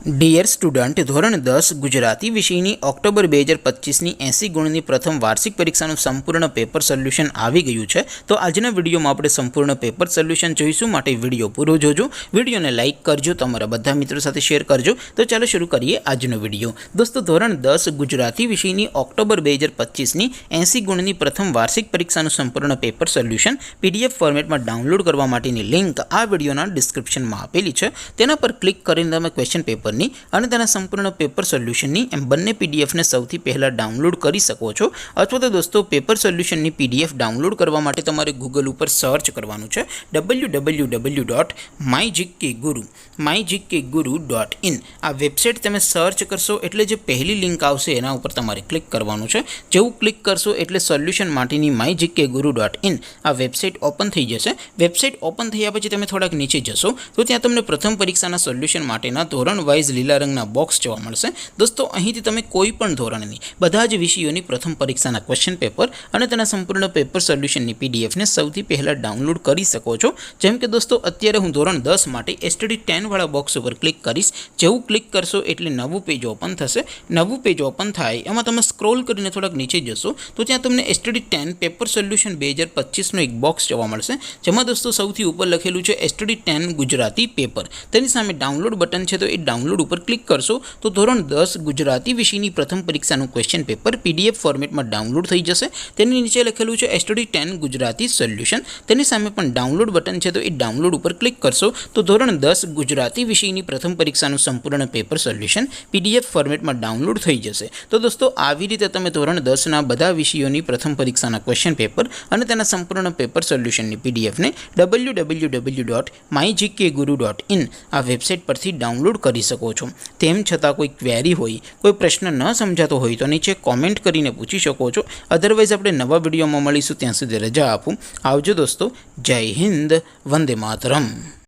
Dear student, ધોરણ 10 ગુજરાતી વિષયની October 2025ની 80 ગુણની પ્રથમ વાર્ષિક પરીક્ષાનું સંપૂર્ણ પેપર સોલ્યુશન આવી ગયું છે। તો આજના વિડીયોમાં આપણે સંપૂર્ણ પેપર સોલ્યુશન જોઈશું, માટે વિડીયો પૂરો જોજો। વિડીયોને લાઇક કરજો, તમારા બધા મિત્રો સાથે શેર કરજો। તો ચાલો શરૂ કરીએ આજનો વિડીયો। દોસ્તો, ધોરણ 10 ગુજરાતી વિષયની ઓક્ટોબર 2025ની 80 ગુણની પ્રથમ વાર્ષિક પરીક્ષાનું સંપૂર્ણ પેપર સોલ્યુશન પીડીએફ ફોર્મેટમાં ડાઉનલોડ કરવા માટેની લિંક આ વિડીયોના ડિસ્ક્રિપ્શનમાં આપેલી છે। તેના પર ક્લિક કરીને તમે ક્વેશ્ચન પેપર અને તેના સંપૂર્ણ પેપર સોલ્યુશનની એમ બંને પીડીએફને સૌથી પહેલાં ડાઉનલોડ કરી શકો છો। અથવા તો દોસ્તો, પેપર સોલ્યુશનની પીડીએફ ડાઉનલોડ કરવા માટે તમારે ગૂગલ ઉપર સર્ચ કરવાનું છે www.mygkguru.in। આ વેબસાઇટ તમે સર્ચ કરશો એટલે જે પહેલી લિંક આવશે એના ઉપર તમારે ક્લિક કરવાનું છે। જેવું ક્લિક કરશો એટલે સોલ્યુશન માટેની mygkguru.in આ વેબસાઇટ ઓપન થઈ જશે। વેબસાઇટ ઓપન થયા પછી તમે થોડાક નીચે જશો તો ત્યાં તમને પ્રથમ પરીક્ષાના સોલ્યુશન માટેના ધોરણ વાઇઝ લીલા રંગના બોક્સ જોવા મળશે। દોસ્તો, અહીંથી તમે કોઈ પણ ધોરણની બધા જ વિષયોની પ્રથમ પરીક્ષાના ક્વેશ્ચન પેપર અને તેના સંપૂર્ણ પેપર સોલ્યુશનની પીડીએફને સૌથી પહેલાં ડાઉનલોડ કરી શકો છો। જેમ કે દોસ્તો, અત્યારે હું ધોરણ 10 માટે STD 10 વાળા બોક્સ ઉપર ક્લિક કરીશ। જેવું ક્લિક કરશો એટલે નવું પેજ ઓપન થશે। નવું પેજ ઓપન થાય એમાં તમે સ્ક્રોલ કરીને થોડાક નીચે જશો તો ત્યાં તમને STD 10 પેપર સોલ્યુશન 2025નું એક બોક્સ જોવા મળશે, જેમાં દોસ્તો સૌથી ઉપર લખેલું છે STD 10 ગુજરાતી પેપર। તેની સામે ડાઉનલોડ બટન છે, તો એ ડાઉનલોડ ઉપર ક્લિક કરશો તો ધોરણ 10 ગુજરાતી વિષયની પ્રથમ પરીક્ષાનું ક્વેશ્ચન પેપર પીડીએફ ફોર્મેટમાં ડાઉનલોડ થઈ જશે। તેની નીચે લખેલું છે STD 10 ગુજરાતી સોલ્યુશન, તેની સામે પણ ડાઉનલોડ બટન છે, તો એ ડાઉનલોડ ઉપર ક્લિક કરશો તો ધોરણ 10 ગુજરાતી વિષયની પ્રથમ પરીક્ષાનું સંપૂર્ણ પેપર સોલ્યુશન પીડીએફ ફોર્મેટમાં ડાઉનલોડ થઈ જશે। તો દોસ્તો, આવી રીતે તમે ધોરણ 10ના બધા વિષયોની પ્રથમ પરીક્ષાના ક્વેશ્ચન પેપર અને તેના સંપૂર્ણ પેપર સોલ્યુશનની પીડીએફને www.mygkguru.in આ વેબસાઇટ પરથી ડાઉનલોડ કરી શકો છો। તેમ છતાં કોઈ ક્વેરી હોય, કોઈ પ્રશ્ન ન સમજાતો હોય તો નીચે કોમેન્ટ કરીને પૂછી શકો છો। અધરવાઇઝ આપણે નવા વિડીયોમાં મળીશું, ત્યાં સુધી રજા આપું। આવજો દોસ્તો, જય હિન્દ, વંદે માતરમ।